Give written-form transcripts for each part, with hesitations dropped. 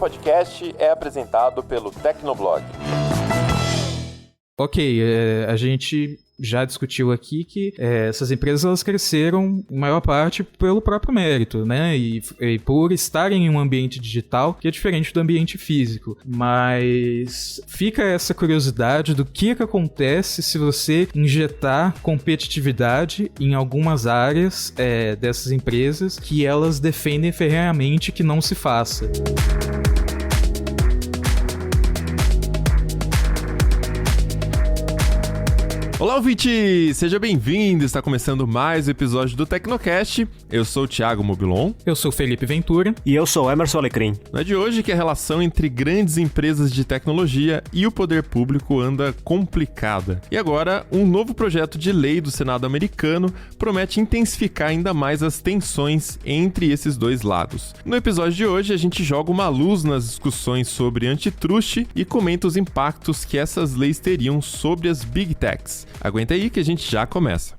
podcast é apresentado pelo Tecnoblog. Ok, a gente já discutiu aqui que essas empresas elas cresceram, em maior parte, pelo próprio mérito, né? E por estarem em um ambiente digital que é diferente do ambiente físico. Mas fica essa curiosidade do que acontece se você injetar competitividade em algumas áreas dessas empresas que elas defendem ferrenhamente que não se faça. Olá, ouvinte! Seja bem-vindo! Está começando mais um episódio do Tecnocast. Eu sou o Thiago Mobilon. Eu sou o Felipe Ventura. E eu sou o Emerson Alecrim. Não é de hoje que a relação entre grandes empresas de tecnologia e o poder público anda complicada. E agora, um novo projeto de lei do Senado americano promete intensificar ainda mais as tensões entre esses dois lados. No episódio de hoje, a gente joga uma luz nas discussões sobre antitrust e comenta os impactos que essas leis teriam sobre as Big Techs. Aguenta aí que a gente já começa.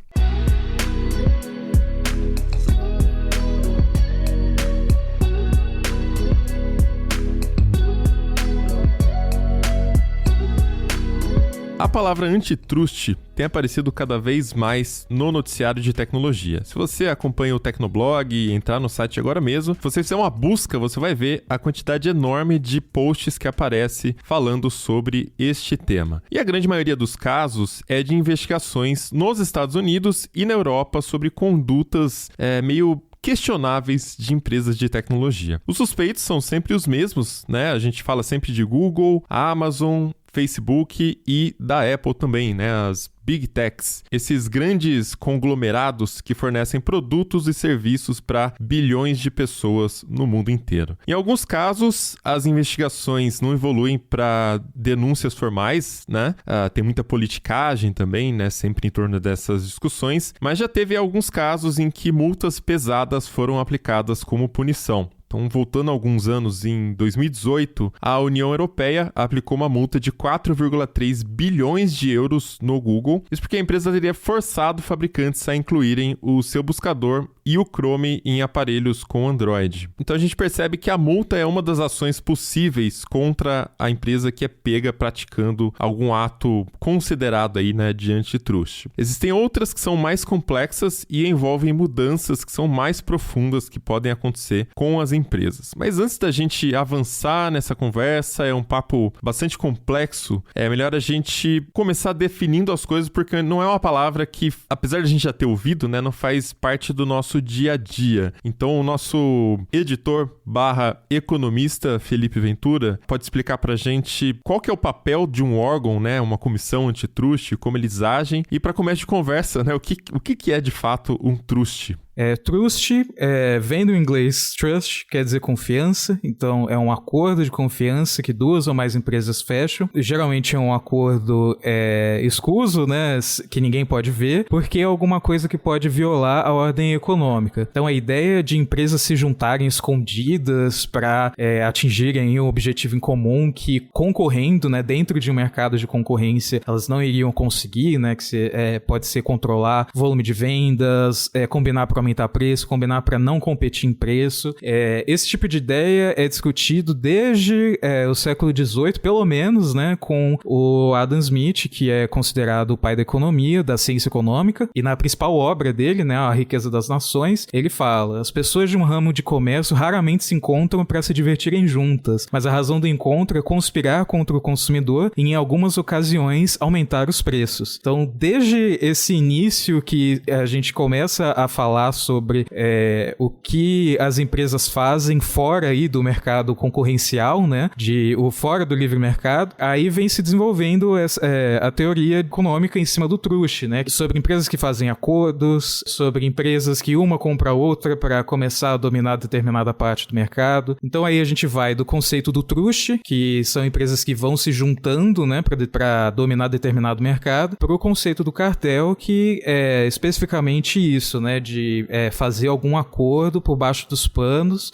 A palavra antitrust tem aparecido cada vez mais no noticiário de tecnologia. Se você acompanha o Tecnoblog e entrar no site agora mesmo, se você fizer uma busca, você vai ver a quantidade enorme de posts que aparece falando sobre este tema. E a grande maioria dos casos é de investigações nos Estados Unidos e na Europa sobre condutas meio questionáveis de empresas de tecnologia. Os suspeitos são sempre os mesmos, né? A gente fala sempre de Google, Amazon, Facebook e da Apple também, né? As Big Techs, esses grandes conglomerados que fornecem produtos e serviços para bilhões de pessoas no mundo inteiro. Em alguns casos, as investigações não evoluem para denúncias formais, né? Tem muita politicagem também, né? Sempre em torno dessas discussões, mas já teve alguns casos em que multas pesadas foram aplicadas como punição. Então, voltando alguns anos, em 2018, a União Europeia aplicou uma multa de 4,3 bilhões de euros no Google. Isso porque a empresa teria forçado fabricantes a incluírem o seu buscador e o Chrome em aparelhos com Android. Então, a gente percebe que a multa é uma das ações possíveis contra a empresa que é pega praticando algum ato considerado aí, né, de antitrust. Existem outras que são mais complexas e envolvem mudanças que são mais profundas que podem acontecer com as empresas. Mas antes da gente avançar nessa conversa, é um papo bastante complexo, é melhor a gente começar definindo as coisas, porque não é uma palavra que, apesar de a gente já ter ouvido, né, não faz parte do nosso dia a dia. Então, o nosso editor/economista, Felipe Ventura, pode explicar pra gente qual que é o papel de um órgão, né, uma comissão antitrust, como eles agem, e para começo de conversa, né, o que é de fato um trust? Trust vem do inglês trust, quer dizer confiança, então é um acordo de confiança que duas ou mais empresas fecham. Geralmente é um acordo escuso, né, que ninguém pode ver, porque é alguma coisa que pode violar a ordem econômica. Então a ideia de empresas se juntarem escondidas para atingirem um objetivo em comum que concorrendo, né, dentro de um mercado de concorrência, elas não iriam conseguir, né, que pode ser controlar volume de vendas, combinar para aumentar preço, combinar para não competir em preço. Esse tipo de ideia é discutido desde o século XVIII, pelo menos, né, com o Adam Smith, que é considerado o pai da economia, da ciência econômica, e na principal obra dele, né, A Riqueza das Nações, ele fala: as pessoas de um ramo de comércio raramente se encontram para se divertirem juntas, mas a razão do encontro é conspirar contra o consumidor e, em algumas ocasiões, aumentar os preços. Então, desde esse início que a gente começa a falar sobre o que as empresas fazem fora aí do mercado concorrencial, né, fora do livre mercado, aí vem se desenvolvendo a teoria econômica em cima do trust, né, sobre empresas que fazem acordos, sobre empresas que uma compra a outra para começar a dominar determinada parte do mercado. Então aí a gente vai do conceito do trust, que são empresas que vão se juntando, né, para dominar determinado mercado, para o conceito do cartel, que é especificamente isso, né, de de fazer algum acordo por baixo dos panos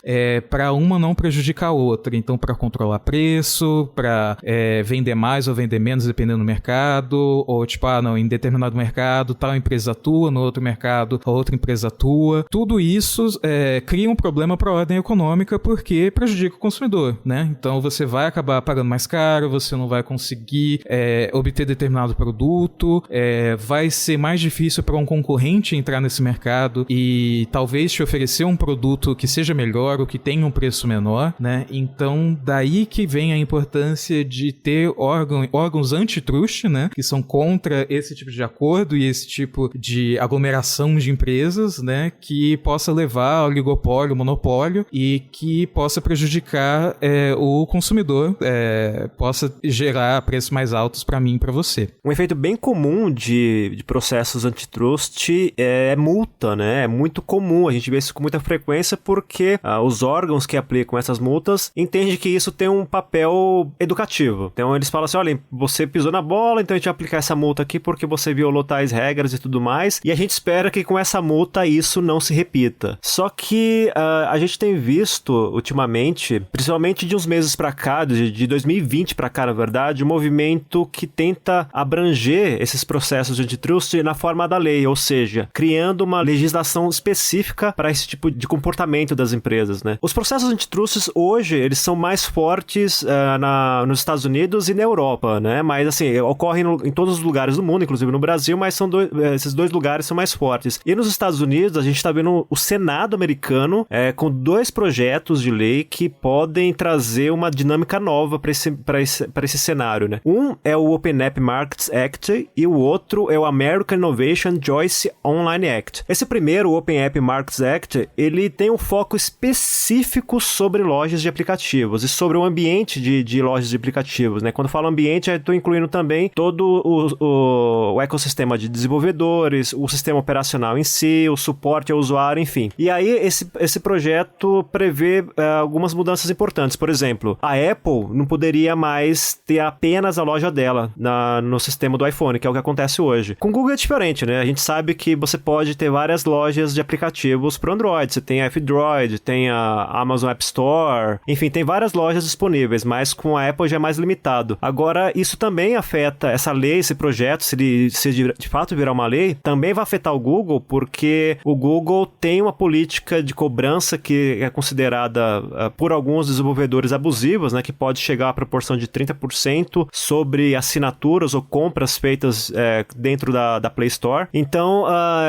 para uma não prejudicar a outra. Então, para controlar preço, para vender mais ou vender menos, dependendo do mercado, ou tipo, em determinado mercado, tal empresa atua, no outro mercado, a outra empresa atua. Tudo isso cria um problema para a ordem econômica porque prejudica o consumidor, né? Então, você vai acabar pagando mais caro, você não vai conseguir obter determinado produto, vai ser mais difícil para um concorrente entrar nesse mercado e talvez te oferecer um produto que seja melhor ou que tenha um preço menor, né? Então, daí que vem a importância de ter órgãos antitrust, né? Que são contra esse tipo de acordo e esse tipo de aglomeração de empresas, né? Que possa levar ao oligopólio, monopólio e que possa prejudicar o consumidor, possa gerar preços mais altos para mim e para você. Um efeito bem comum de processos antitrust é multa, né? É muito comum, a gente vê isso com muita frequência porque os órgãos que aplicam essas multas entendem que isso tem um papel educativo. Então eles falam assim, olha, você pisou na bola, então a gente vai aplicar essa multa aqui porque você violou tais regras e tudo mais, e a gente espera que com essa multa isso não se repita. Só que a gente tem visto ultimamente, principalmente de uns meses pra cá, de 2020 pra cá, na verdade, um movimento que tenta abranger esses processos de antitrust na forma da lei, ou seja, criando uma legislação específica para esse tipo de comportamento das empresas, né? Os processos antitrust hoje, eles são mais fortes nos Estados Unidos e na Europa, né? Mas assim, ocorrem em todos os lugares do mundo, inclusive no Brasil, mas esses dois lugares são mais fortes. E nos Estados Unidos, a gente está vendo o Senado americano com 2 projetos de lei que podem trazer uma dinâmica nova para esse cenário, né? Um é o Open App Markets Act e o outro é o American Innovation Choice Online Act. Esse primeiro, o Open App Markets Act, ele tem um foco específico sobre lojas de aplicativos e sobre o ambiente de lojas de aplicativos, né? Quando eu falo ambiente, eu estou incluindo também todo o ecossistema de desenvolvedores, o sistema operacional em si, o suporte ao usuário, enfim. E aí, esse projeto prevê algumas mudanças importantes. Por exemplo, a Apple não poderia mais ter apenas a loja dela no sistema do iPhone, que é o que acontece hoje. Com o Google é diferente, né? A gente sabe que você pode ter várias lojas de aplicativos para Android. Você tem a F-Droid, tem a Amazon App Store, enfim, tem várias lojas disponíveis, mas com a Apple já é mais limitado. Agora, isso também afeta essa lei, esse projeto, se de fato virar uma lei, também vai afetar o Google, porque o Google tem uma política de cobrança que é considerada por alguns desenvolvedores abusivas, né, que pode chegar à proporção de 30% sobre assinaturas ou compras feitas dentro da Play Store. Então,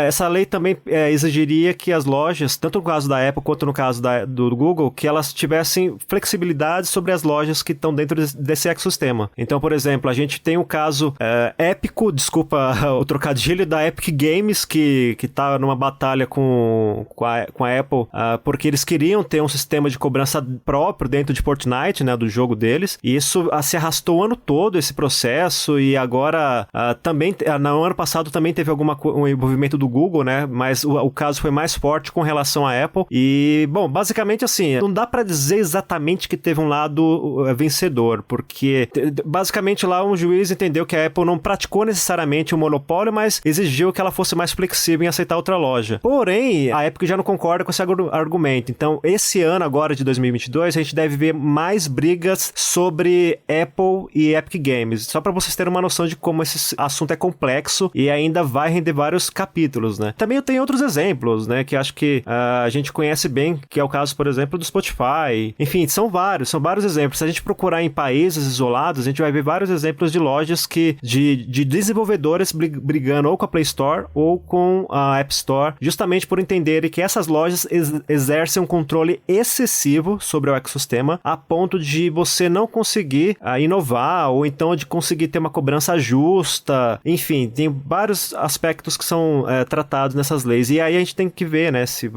essa lei também exigiria que as lojas, tanto no caso da Apple quanto no caso do Google, que elas tivessem flexibilidade sobre as lojas que estão dentro desse ecossistema. Então, por exemplo, a gente tem o caso épico, desculpa o trocadilho, da Epic Games, que tá numa batalha com a Apple, porque eles queriam ter um sistema de cobrança próprio dentro de Fortnite, né, do jogo deles, e isso se arrastou o ano todo, esse processo, e agora também, no ano passado também teve um envolvimento do Google, né, mas o caso foi mais forte com relação à Apple, e, bom, basicamente assim, não dá pra dizer exatamente que teve um lado vencedor, porque basicamente lá um juiz entendeu que a Apple não praticou necessariamente o monopólio, mas exigiu que ela fosse mais flexível em aceitar outra loja. Porém, a Epic já não concorda com esse argumento. Então, esse ano agora de 2022, a gente deve ver mais brigas sobre Apple e Epic Games. Só para vocês terem uma noção de como esse assunto é complexo e ainda vai render vários capítulos, né? Também eu tenho outros exemplos, né? Que acho que a gente conhece bem, que é o caso, por exemplo, do Spotify. Enfim, são vários exemplos. Se a gente procurar em países isolados, a gente vai ver vários exemplos de lojas de desenvolvedores brigando ou com a Play Store ou com a App Store, justamente por entenderem que essas lojas exercem um controle excessivo sobre o ecossistema, a ponto de você não conseguir inovar, ou então de conseguir ter uma cobrança justa. Enfim, tem vários aspectos que são tratados nessas leis, e aí a gente tem que ver, né, se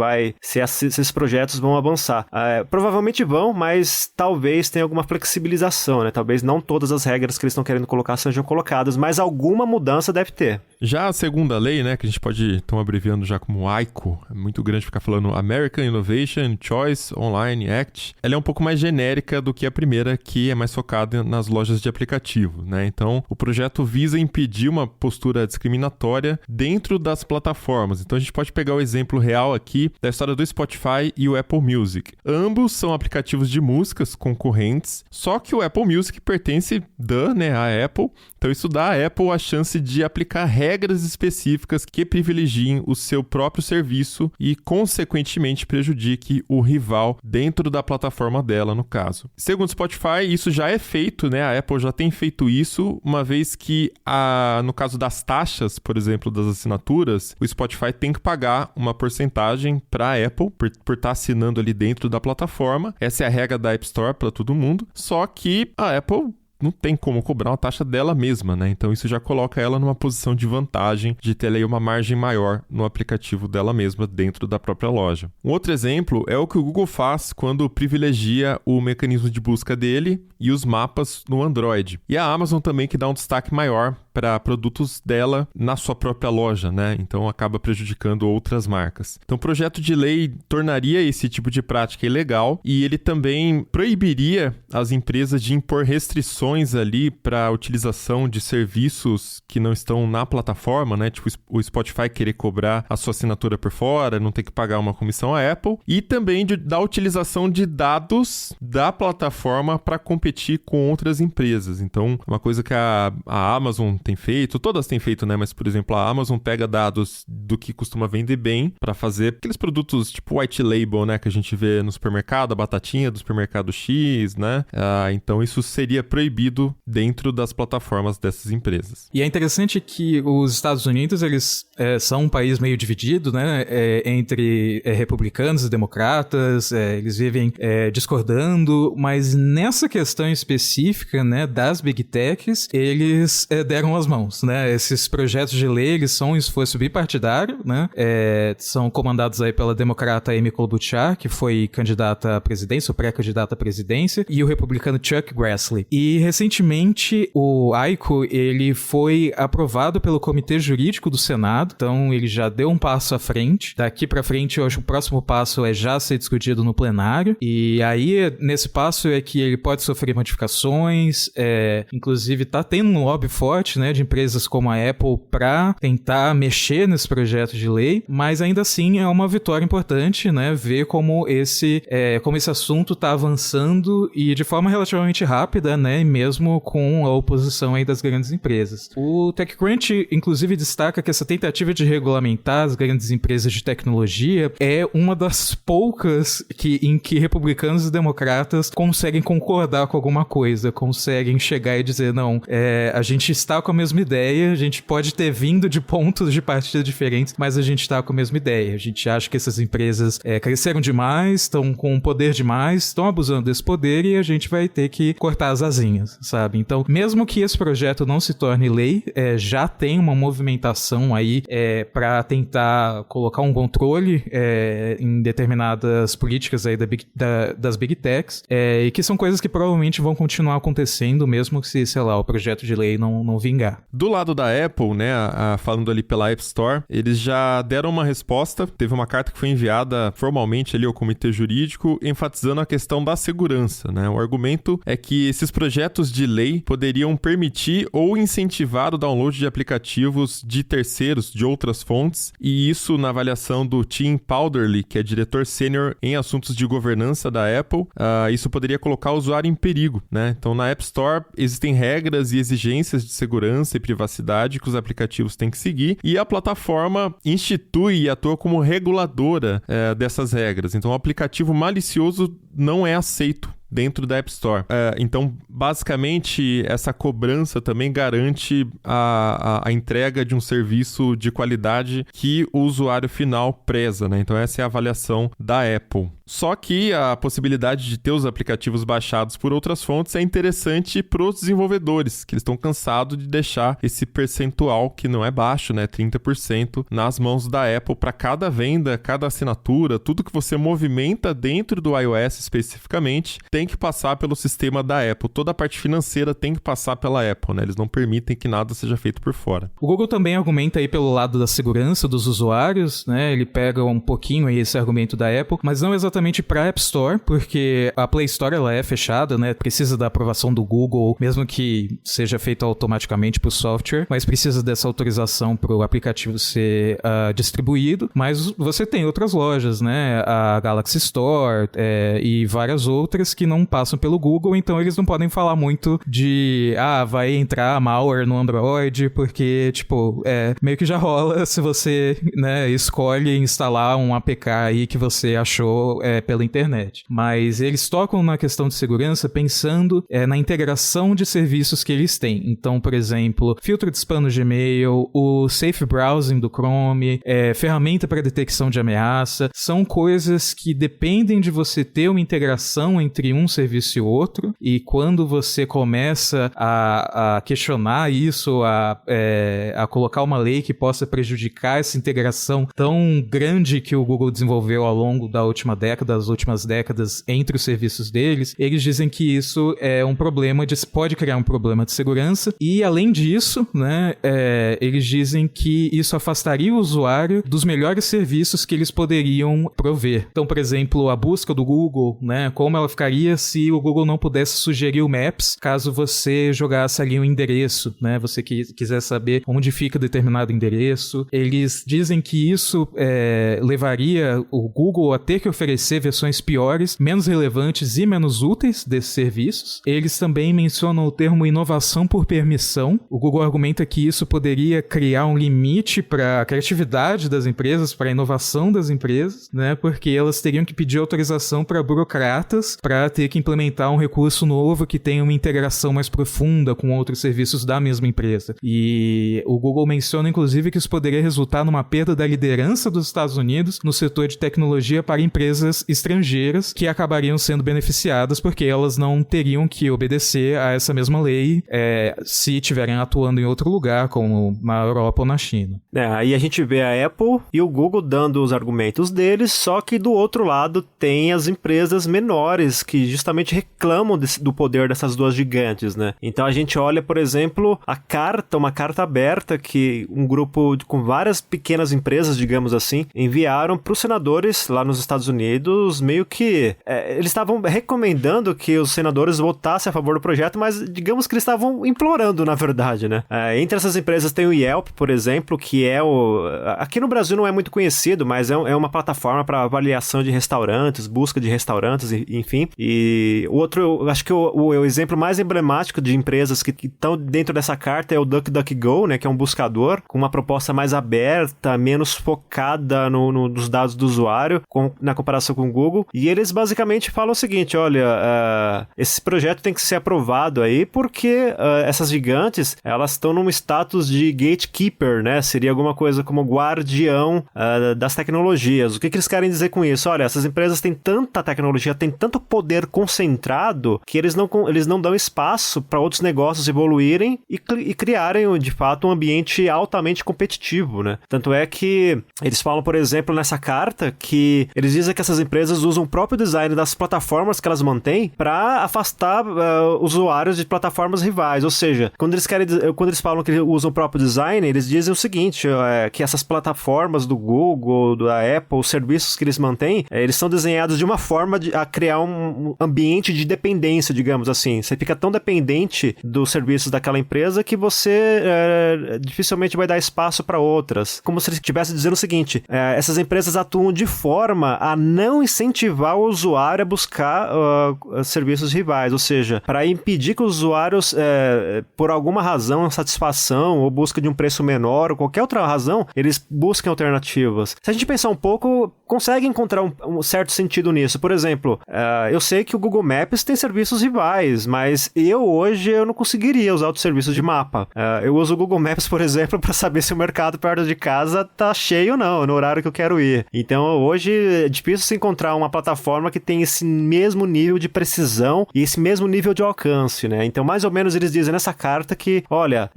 esses projetos vão avançar. Provavelmente vão, mas talvez tenha alguma flexibilização, né? Talvez não todas as regras que eles estão querendo colocar sejam colocadas, mas alguma mudança deve ter. Já a segunda lei, né, que a gente pode estar abreviando já como AICO, é muito grande ficar falando American Innovation Choice Online Act, ela é um pouco mais genérica do que a primeira, que é mais focada nas lojas de aplicativo, né? Então, o projeto visa impedir uma postura discriminatória dentro das plataformas. Então, a gente pode pegar o exemplo real aqui da história do Spotify e o Apple Music. Ambos são aplicativos de músicas concorrentes, só que o Apple Music pertence, né, à Apple. Então isso dá à Apple a chance de aplicar regras específicas que privilegiem o seu próprio serviço e, consequentemente, prejudique o rival dentro da plataforma dela, no caso. Segundo o Spotify, isso já é feito, né? A Apple já tem feito isso, uma vez que, no caso das taxas, por exemplo, das assinaturas, o Spotify tem que pagar uma porcentagem para a Apple por estar assinando ali dentro da plataforma. Essa é a regra da App Store para todo mundo. Só que a Apple não tem como cobrar uma taxa dela mesma, né? Então isso já coloca ela numa posição de vantagem de ter aí uma margem maior no aplicativo dela mesma dentro da própria loja. Um outro exemplo é o que o Google faz quando privilegia o mecanismo de busca dele e os mapas no Android. E a Amazon também, que dá um destaque maior para produtos dela na sua própria loja, né? Então acaba prejudicando outras marcas. Então o projeto de lei tornaria esse tipo de prática ilegal e ele também proibiria as empresas de impor restrições ali para a utilização de serviços que não estão na plataforma, né? Tipo o Spotify querer cobrar a sua assinatura por fora, não ter que pagar uma comissão à Apple, e também da utilização de dados da plataforma para competir com outras empresas. Então, uma coisa que a Amazon tem feito, todas têm feito, né? Mas, por exemplo, a Amazon pega dados do que costuma vender bem para fazer aqueles produtos tipo white label, né? Que a gente vê no supermercado, a batatinha do supermercado X, né? Então, isso seria proibido dentro das plataformas dessas empresas. E é interessante que os Estados Unidos, eles são um país meio dividido, né? Entre republicanos e democratas, eles vivem discordando, mas nessa questão específica, né, das Big Techs, eles deram as mãos, né? Esses projetos de lei, eles são um esforço bipartidário, né? São comandados aí pela democrata Amy Klobuchar, que foi candidata à presidência, ou pré-candidata à presidência, e o republicano Chuck Grassley. E recentemente o AICO, ele foi aprovado pelo Comitê Jurídico do Senado, então ele já deu um passo à frente. Daqui pra frente, eu acho que o próximo passo é já ser discutido no plenário, e aí nesse passo é que ele pode sofrer modificações, inclusive tá tendo um lobby forte, né, de empresas como a Apple para tentar mexer nesse projeto de lei, mas ainda assim é uma vitória importante, né, ver como esse assunto tá avançando e de forma relativamente rápida, né, mesmo com a oposição aí das grandes empresas. O TechCrunch, inclusive, destaca que essa tentativa de regulamentar as grandes empresas de tecnologia é uma das poucas em que republicanos e democratas conseguem concordar com alguma coisa, conseguem chegar e dizer, não, a gente está com a mesma ideia, a gente pode ter vindo de pontos de partida diferentes, mas a gente está com a mesma ideia. A gente acha que essas empresas cresceram demais, estão com poder demais, estão abusando desse poder e a gente vai ter que cortar as asinhas, sabe? Então, mesmo que esse projeto não se torne lei, já tem uma movimentação aí para tentar colocar um controle em determinadas políticas aí das Big Techs, e que são coisas que provavelmente vão continuar acontecendo, mesmo que, sei lá, o projeto de lei não vingar. Do lado da Apple, né, falando ali pela App Store, eles já deram uma resposta, teve uma carta que foi enviada formalmente ali ao Comitê Jurídico, enfatizando a questão da segurança, né? O argumento é que esses projetos de lei poderiam permitir ou incentivar o download de aplicativos de terceiros, de outras fontes, e isso na avaliação do Tim Powderly, que é diretor sênior em assuntos de governança da Apple, isso poderia colocar o usuário em perigo, né? Então, na App Store existem regras e exigências de segurança e privacidade que os aplicativos têm que seguir, e a plataforma institui e atua como reguladora dessas regras. Então, o aplicativo malicioso não é aceito dentro da App Store. Então, basicamente, essa cobrança também garante a entrega de um serviço de qualidade que o usuário final preza, né? Então, essa é a avaliação da Apple. Só que a possibilidade de ter os aplicativos baixados por outras fontes é interessante para os desenvolvedores, que eles estão cansados de deixar esse percentual, que não é baixo, né? 30%, nas mãos da Apple para cada venda, cada assinatura, tudo que você movimenta dentro do iOS especificamente, tem que passar pelo sistema da Apple. Toda a parte financeira tem que passar pela Apple, né? Eles não permitem que nada seja feito por fora. O Google também argumenta aí pelo lado da segurança dos usuários, né? Ele pega um pouquinho aí esse argumento da Apple, mas não exatamente exatamente para App Store, porque a Play Store ela é fechada, né? Precisa da aprovação do Google, mesmo que seja feito automaticamente pro software, mas precisa dessa autorização pro aplicativo ser distribuído. Mas você tem outras lojas, né? A Galaxy Store e várias outras que não passam pelo Google, então eles não podem falar muito de vai entrar malware no Android, porque, tipo, meio que já rola se você, né, escolhe instalar um APK aí que você achou pela internet. Mas eles tocam na questão de segurança pensando na integração de serviços que eles têm. Então, por exemplo, filtro de spam no Gmail, o Safe Browsing do Chrome, ferramenta para detecção de ameaça, são coisas que dependem de você ter uma integração entre um serviço e outro, e quando você começa a questionar isso, a colocar uma lei que possa prejudicar essa integração tão grande que o Google desenvolveu ao longo das últimas décadas entre os serviços deles, eles dizem que isso é um problema, pode criar um problema de segurança, e além disso, né, eles dizem que isso afastaria o usuário dos melhores serviços que eles poderiam prover. Então, por exemplo, a busca do Google, né, como ela ficaria se o Google não pudesse sugerir o Maps, caso você jogasse ali um endereço, né, você quiser saber onde fica determinado endereço. Eles dizem que isso levaria o Google a ter que oferecer versões piores, menos relevantes e menos úteis desses serviços. Eles também mencionam o termo inovação por permissão. O Google argumenta que isso poderia criar um limite para a criatividade das empresas, para a inovação das empresas, né, porque elas teriam que pedir autorização para burocratas para ter que implementar um recurso novo que tenha uma integração mais profunda com outros serviços da mesma empresa. E o Google menciona, inclusive, que isso poderia resultar numa perda da liderança dos Estados Unidos no setor de tecnologia para empresas estrangeiras que acabariam sendo beneficiadas porque elas não teriam que obedecer a essa mesma lei se estiverem atuando em outro lugar, como na Europa ou na China. Aí a gente vê a Apple e o Google dando os argumentos deles, só que do outro lado tem as empresas menores que justamente reclamam do poder dessas duas gigantes, né? Então a gente olha, por exemplo, uma carta aberta que um grupo com várias pequenas empresas, digamos assim, enviaram para os senadores lá nos Estados Unidos, meio que eles estavam recomendando que os senadores votassem a favor do projeto, mas digamos que eles estavam implorando, na verdade, né? Entre essas empresas tem o Yelp, por exemplo, que aqui no Brasil não é muito conhecido, mas é uma plataforma para avaliação de restaurantes, busca de restaurantes, enfim. E o outro, eu acho que o exemplo mais emblemático de empresas que estão dentro dessa carta é o DuckDuckGo, né, que é um buscador com uma proposta mais aberta, menos focada nos dados do usuário, na comparação com o Google. E eles basicamente falam o seguinte, olha, esse projeto tem que ser aprovado aí porque essas gigantes, elas estão num status de gatekeeper, né, seria alguma coisa como guardião das tecnologias. O que eles querem dizer com isso? Olha, essas empresas têm tanta tecnologia, têm tanto poder concentrado que eles não dão espaço para outros negócios evoluírem e criarem, de fato, um ambiente altamente competitivo, né? Tanto é que eles falam, por exemplo, nessa carta, que eles dizem que essas empresas usam o próprio design das plataformas que elas mantêm para afastar usuários de plataformas rivais. Ou seja, quando eles falam que usam o próprio design, eles dizem o seguinte, que essas plataformas do Google, da Apple, os serviços que eles mantêm, eles são desenhados de uma forma a criar um ambiente de dependência, digamos assim. Você fica tão dependente dos serviços daquela empresa que você dificilmente vai dar espaço para outras. Como se ele estivesse dizendo o seguinte, essas empresas atuam de forma a não incentivar o usuário a buscar serviços rivais, ou seja, para impedir que os usuários, por alguma razão, satisfação ou busca de um preço menor ou qualquer outra razão, eles busquem alternativas. Se a gente pensar um pouco, consegue encontrar um certo sentido nisso. Por exemplo, eu sei que o Google Maps tem serviços rivais, mas hoje eu não conseguiria usar outros serviços de mapa. Eu uso o Google Maps, por exemplo, para saber se o mercado perto de casa tá cheio ou não, no horário que eu quero ir. Então, hoje é difícil se encontrar uma plataforma que tem esse mesmo nível de precisão e esse mesmo nível de alcance, né? Então, mais ou menos, eles dizem nessa carta que, olha,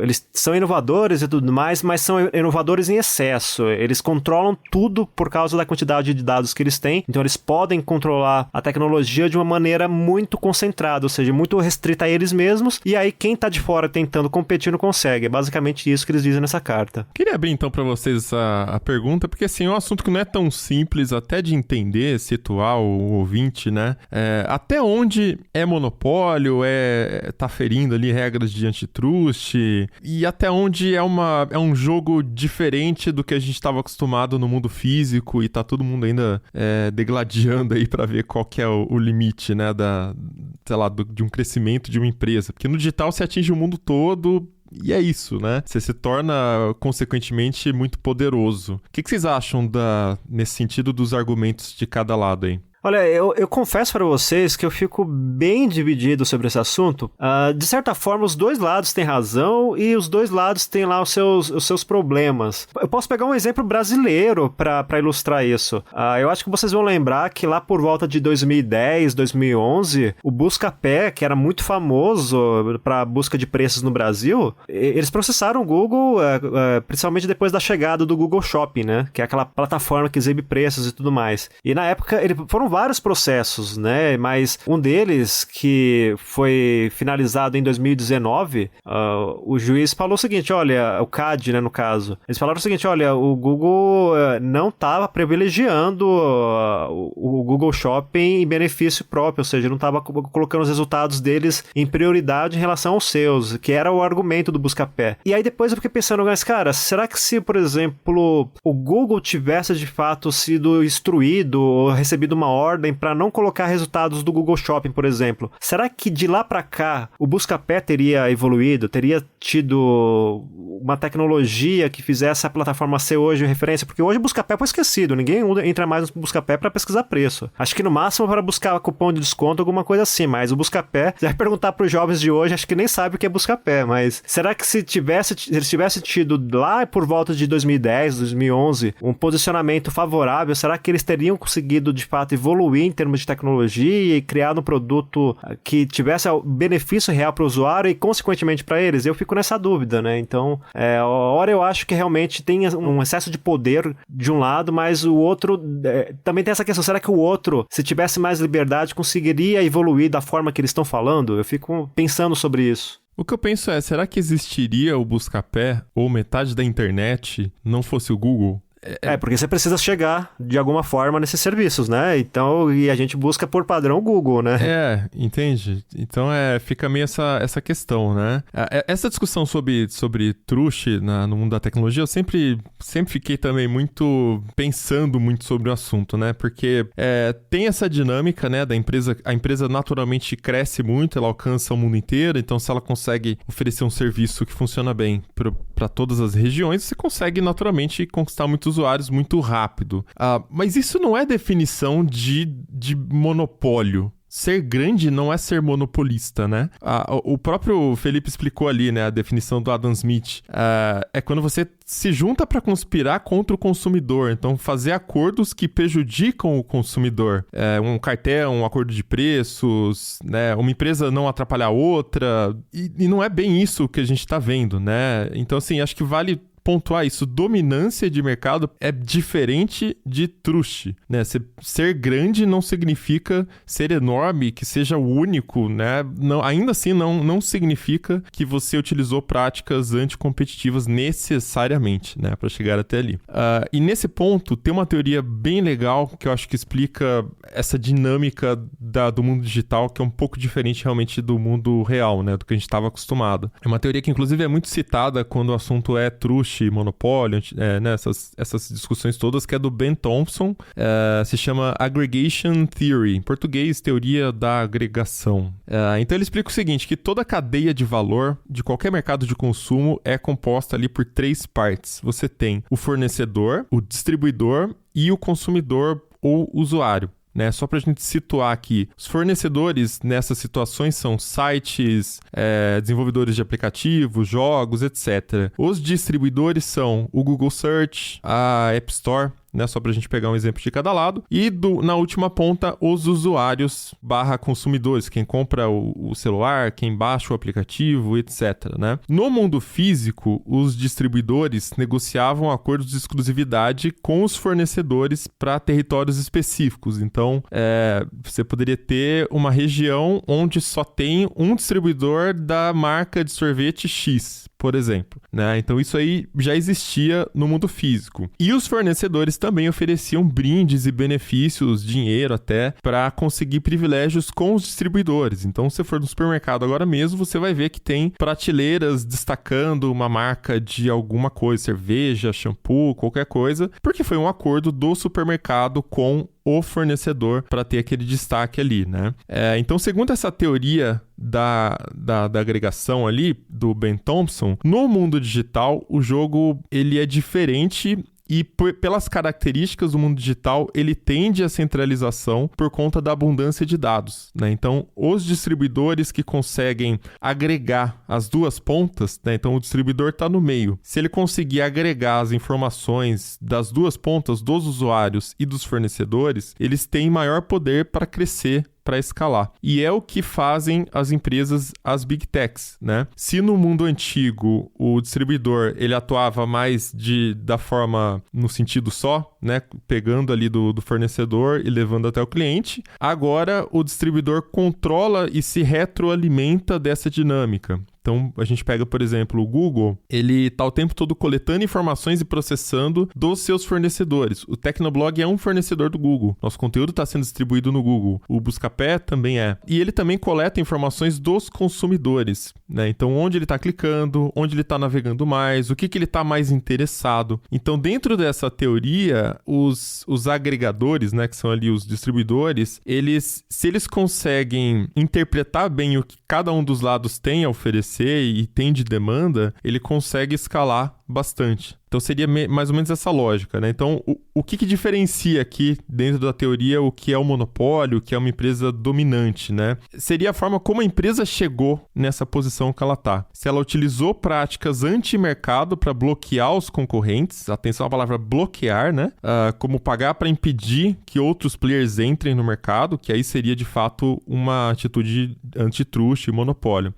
eles são inovadores e tudo mais, mas são inovadores em excesso. Eles controlam tudo por causa da quantidade de dados que eles têm. Então, eles podem controlar a tecnologia de uma maneira muito concentrada, ou seja, muito restrita a eles mesmos, e aí quem tá de fora tentando competir não consegue. É basicamente isso que eles dizem nessa carta. Queria abrir então para vocês a pergunta, porque assim, é um assunto que não é tão simples, até de entender, situar o ouvinte, né? Até onde é monopólio, tá ferindo ali regras de antitrust, e até onde é um jogo diferente do que a gente estava acostumado no mundo físico e tá todo mundo ainda degladiando aí para ver qual que é o limite, né, de um crescimento de uma empresa. Porque no digital você atinge o mundo todo. E é isso, né? Você se torna, consequentemente, muito poderoso. O que vocês acham nesse sentido dos argumentos de cada lado aí? Olha, eu confesso para vocês que eu fico bem dividido sobre esse assunto. De certa forma, os dois lados têm razão e os dois lados têm lá os seus problemas. Eu posso pegar um exemplo brasileiro para ilustrar isso. Eu acho que vocês vão lembrar que lá por volta de 2010, 2011, o Buscapé, que era muito famoso para busca de preços no Brasil, eles processaram o Google, principalmente depois da chegada do Google Shopping, né? Que é aquela plataforma que exibe preços e tudo mais. E na época, foram vários processos, né? Mas um deles, que foi finalizado em 2019, o juiz falou o seguinte, olha, o CAD, né, no caso, eles falaram o seguinte, olha, o Google não estava privilegiando o Google Shopping em benefício próprio, ou seja, não estava colocando os resultados deles em prioridade em relação aos seus, que era o argumento do Buscapé. E aí depois eu fiquei pensando, mas cara, será que se, por exemplo, o Google tivesse de fato sido instruído ou recebido uma ordem para não colocar resultados do Google Shopping, por exemplo, será que de lá para cá o Buscapé teria evoluído, teria tido uma tecnologia que fizesse a plataforma ser hoje referência? Porque hoje o Buscapé foi esquecido, ninguém entra mais no Buscapé para pesquisar preço. Acho que no máximo para buscar cupom de desconto, alguma coisa assim, mas o Buscapé, se vai perguntar para os jovens de hoje, acho que nem sabe o que é Buscapé, mas será que se eles tivessem tido lá por volta de 2010, 2011, um posicionamento favorável, será que eles teriam conseguido de fato evoluir em termos de tecnologia e criar um produto que tivesse benefício real para o usuário e consequentemente para eles? Eu fico nessa dúvida, né? Então, ora eu acho que realmente tem um excesso de poder de um lado, mas o outro também tem essa questão, será que o outro, se tivesse mais liberdade, conseguiria evoluir da forma que eles estão falando? Eu fico pensando sobre isso. O que eu penso será que existiria o Buscapé ou metade da internet não fosse o Google? Porque você precisa chegar de alguma forma nesses serviços, né? Então, e a gente busca por padrão Google, né? Entende? Então, fica meio essa questão, né? Essa discussão sobre truste no mundo da tecnologia, eu sempre fiquei também pensando muito sobre o assunto, né? Porque tem essa dinâmica, né, da empresa, a empresa naturalmente cresce muito, ela alcança o mundo inteiro, então se ela consegue oferecer um serviço que funciona bem para todas as regiões, você consegue naturalmente conquistar muitos usuários muito rápido. Mas isso não é definição de monopólio. Ser grande não é ser monopolista, né? O próprio Felipe explicou ali, né, a definição do Adam Smith. É quando você se junta para conspirar contra o consumidor. Então, fazer acordos que prejudicam o consumidor. Um cartel, um acordo de preços, né? Uma empresa não atrapalhar a outra. E não é bem isso que a gente está vendo, né? Então, assim, acho que vale pontuar isso. Dominância de mercado é diferente de truste, né? Ser grande não significa ser enorme, que seja o único, né? Não, ainda assim, não significa que você utilizou práticas anticompetitivas necessariamente, né? Para chegar até ali. E nesse ponto, tem uma teoria bem legal que eu acho que explica essa dinâmica do mundo digital, que é um pouco diferente realmente do mundo real, né? Do que a gente estava acostumado. É uma teoria que, inclusive, é muito citada quando o assunto é truste, monopólio, né, essas discussões todas, que é do Ben Thompson, se chama Aggregation Theory, em português, teoria da agregação. Então ele explica o seguinte, que toda a cadeia de valor de qualquer mercado de consumo é composta ali por 3 partes. Você tem o fornecedor, o distribuidor e o consumidor ou usuário. Né? Só para a gente situar aqui, os fornecedores nessas situações são sites, desenvolvedores de aplicativos, jogos, etc. Os distribuidores são o Google Search, a App Store, né? Só para a gente pegar um exemplo de cada lado. E na última ponta, os usuários / consumidores, quem compra o celular, quem baixa o aplicativo, etc. Né? No mundo físico, os distribuidores negociavam acordos de exclusividade com os fornecedores para territórios específicos. Então, você poderia ter uma região onde só tem um distribuidor da marca de sorvete X, por exemplo, né? Então isso aí já existia no mundo físico. E os fornecedores também ofereciam brindes e benefícios, dinheiro até, para conseguir privilégios com os distribuidores. Então, se você for no supermercado agora mesmo, você vai ver que tem prateleiras destacando uma marca de alguma coisa, cerveja, shampoo, qualquer coisa, porque foi um acordo do supermercado com o fornecedor para ter aquele destaque ali, né? Então, segundo essa teoria da agregação ali, do Ben Thompson, no mundo digital, o jogo ele é diferente e pelas características do mundo digital, ele tende à centralização por conta da abundância de dados, né? Então, os distribuidores que conseguem agregar as duas pontas, né? Então, o distribuidor está no meio. Se ele conseguir agregar as informações das duas pontas, dos usuários e dos fornecedores, eles têm maior poder para crescer, para escalar. E é o que fazem as empresas, as Big Techs, né? Se no mundo antigo o distribuidor ele atuava mais da forma no sentido só, né? Pegando ali do fornecedor e levando até o cliente, agora o distribuidor controla e se retroalimenta dessa dinâmica. Então, a gente pega, por exemplo, o Google, ele está o tempo todo coletando informações e processando dos seus fornecedores. O Tecnoblog é um fornecedor do Google. Nosso conteúdo está sendo distribuído no Google. O Buscapé também é. E ele também coleta informações dos consumidores, né? Então, onde ele está clicando, onde ele está navegando mais, o que ele está mais interessado. Então, dentro dessa teoria, os agregadores, né, que são ali os distribuidores, se eles conseguem interpretar bem o que cada um dos lados tem a oferecer e tem de demanda, ele consegue escalar bastante. Então seria mais ou menos essa lógica, né? Então o que diferencia aqui dentro da teoria o que é o monopólio, o que é uma empresa dominante, né? Seria a forma como a empresa chegou nessa posição que ela está. Se ela utilizou práticas anti-mercado para bloquear os concorrentes, atenção à palavra bloquear, né? Como pagar para impedir que outros players entrem no mercado, que aí seria de fato uma atitude antitrust e monopólio.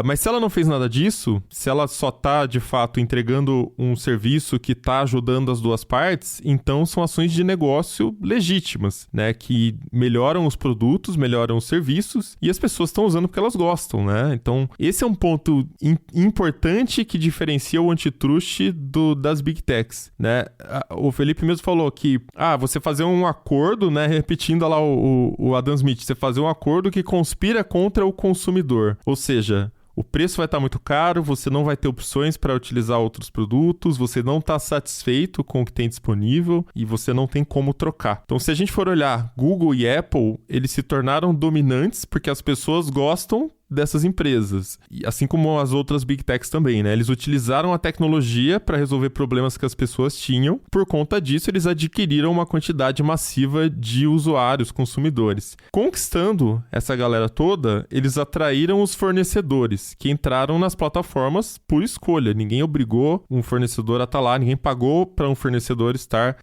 Mas se ela não fez nada disso, se ela só está de fato entregando um serviço que está ajudando as duas partes, então são ações de negócio legítimas, né? Que melhoram os produtos, melhoram os serviços e as pessoas estão usando porque elas gostam, né? Então, esse é um ponto importante que diferencia o antitrust das Big Techs, né? O Felipe mesmo falou que, você fazer um acordo, né? Repetindo lá o Adam Smith, você fazer um acordo que conspira contra o consumidor, ou seja, o preço vai estar muito caro, você não vai ter opções para utilizar outros produtos, você não está satisfeito com o que tem disponível e você não tem como trocar. Então, se a gente for olhar, Google e Apple, eles se tornaram dominantes porque as pessoas gostam dessas empresas, assim como as outras Big Techs também, né? Eles utilizaram a tecnologia para resolver problemas que as pessoas tinham. Por conta disso, eles adquiriram uma quantidade massiva de usuários, consumidores. Conquistando essa galera toda, eles atraíram os fornecedores, que entraram nas plataformas por escolha. Ninguém obrigou um fornecedor a estar lá, ninguém pagou para um fornecedor estar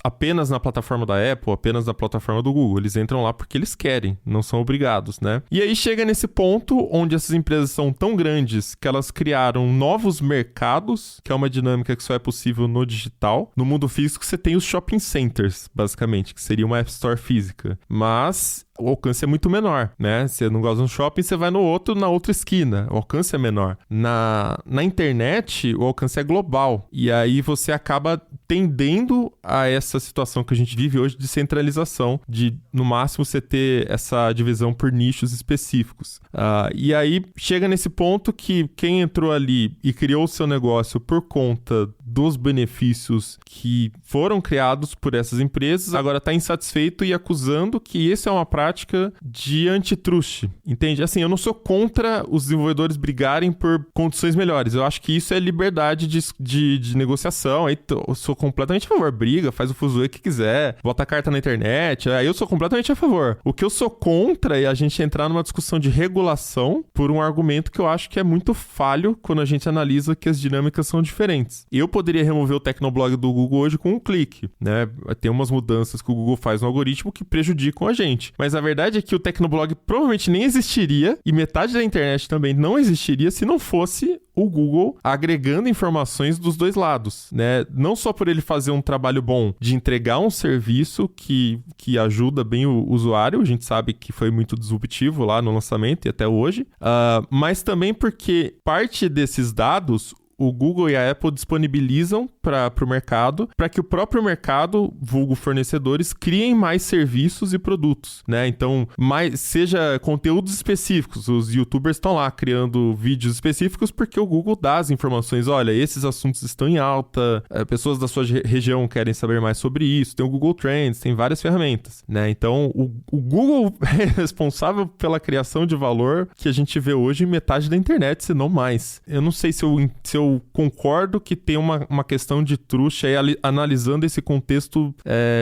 apenas na plataforma da Apple, apenas na plataforma do Google. Eles entram lá porque eles querem, não são obrigados, né? E aí chega nesse ponto onde essas empresas são tão grandes que elas criaram novos mercados, que é uma dinâmica que só é possível no digital. No mundo físico, você tem os shopping centers, basicamente, que seria uma App Store física. Mas o alcance é muito menor, né? Você não gosta de um shopping, você vai no outro, na outra esquina. O alcance é menor. Na internet, o alcance é global. E aí você acaba tendendo a essa situação que a gente vive hoje de centralização, de, no máximo, você ter essa divisão por nichos específicos. E aí chega nesse ponto que quem entrou ali e criou o seu negócio por conta dos benefícios que foram criados por essas empresas, agora está insatisfeito e acusando que isso é uma prática de antitrust, entende? Assim, eu não sou contra os desenvolvedores brigarem por condições melhores, eu acho que isso é liberdade de negociação, aí eu sou completamente a favor, briga, faz o fuzuê que quiser, bota a carta na internet, aí eu sou completamente a favor. O que eu sou contra é a gente entrar numa discussão de regulação por um argumento que eu acho que é muito falho quando a gente analisa que as dinâmicas são diferentes. Eu poderia remover o Tecnoblog do Google hoje com um clique, né? Tem umas mudanças que o Google faz no algoritmo que prejudicam a gente. Mas a verdade é que o Tecnoblog provavelmente nem existiria e metade da internet também não existiria se não fosse o Google agregando informações dos dois lados, né? Não só por ele fazer um trabalho bom de entregar um serviço que ajuda bem o usuário, a gente sabe que foi muito disruptivo lá no lançamento e até hoje, mas também porque parte desses dados o Google e a Apple disponibilizam para o mercado, para que o próprio mercado, vulgo fornecedores, criem mais serviços e produtos, né? Então, seja conteúdos específicos, os YouTubers estão lá criando vídeos específicos porque o Google dá as informações, olha, esses assuntos estão em alta, pessoas da sua região querem saber mais sobre isso, tem o Google Trends, tem várias ferramentas, né? Então, o Google é responsável pela criação de valor que a gente vê hoje em metade da internet, se não mais. Eu não sei se eu concordo que tem uma questão de truste aí analisando esse contexto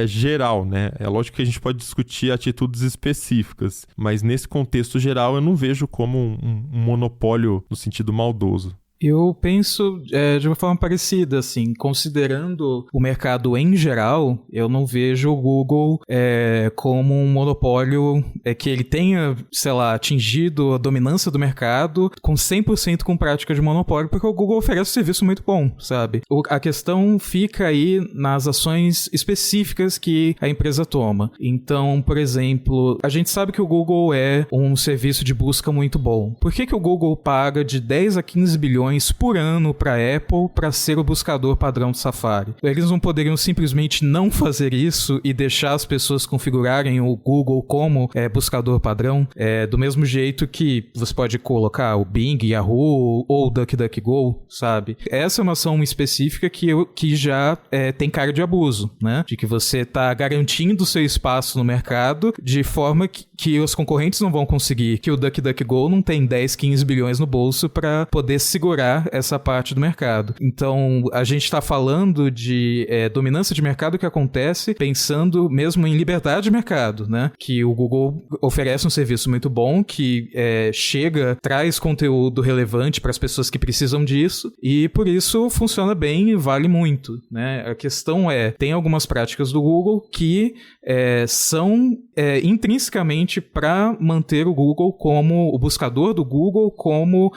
geral, né? É lógico que a gente pode discutir atitudes específicas, mas nesse contexto geral eu não vejo como um monopólio no sentido maldoso. Eu penso de uma forma parecida, assim, considerando o mercado em geral, eu não vejo o Google como um monopólio que ele tenha, sei lá, atingido a dominância do mercado com 100% com prática de monopólio, porque o Google oferece um serviço muito bom, sabe? A questão fica aí nas ações específicas que a empresa toma. Então, por exemplo, a gente sabe que o Google é um serviço de busca muito bom. Por que o Google paga de 10 a 15 bilhões por ano para a Apple para ser o buscador padrão do Safari? Eles não poderiam simplesmente não fazer isso e deixar as pessoas configurarem o Google como buscador padrão? Do mesmo jeito que você pode colocar o Bing, Yahoo ou o DuckDuckGo, sabe? Essa é uma ação específica que já tem cara de abuso, né? De que você está garantindo o seu espaço no mercado de forma que os concorrentes não vão conseguir, que o DuckDuckGo não tem 10, 15 bilhões no bolso para poder segurar essa parte do mercado. Então, a gente está falando de dominância de mercado que acontece pensando mesmo em liberdade de mercado, né? Que o Google oferece um serviço muito bom, que traz conteúdo relevante para as pessoas que precisam disso, e por isso funciona bem e vale muito, né? A questão tem algumas práticas do Google que são intrinsecamente para manter o Google como o buscador do Google como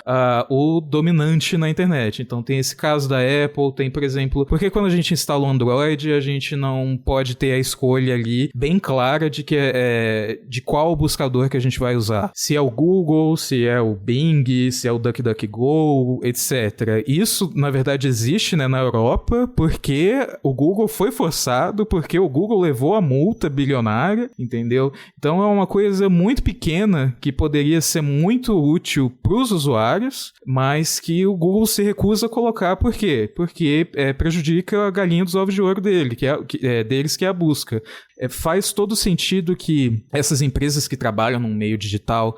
o dominante na internet. Então tem esse caso da Apple, tem, por exemplo, porque quando a gente instala o Android, a gente não pode ter a escolha ali bem clara de qual buscador que a gente vai usar. Se é o Google, se é o Bing, se é o DuckDuckGo, etc. Isso, na verdade, existe, né, na Europa, porque o Google foi forçado, porque o Google levou a multa bilionária, entendeu? Então é uma coisa muito pequena que poderia ser muito útil para os usuários, mas que o Google se recusa a colocar. Por quê? Porque prejudica a galinha dos ovos de ouro deles, que é a busca. Faz todo sentido que essas empresas que trabalham no meio digital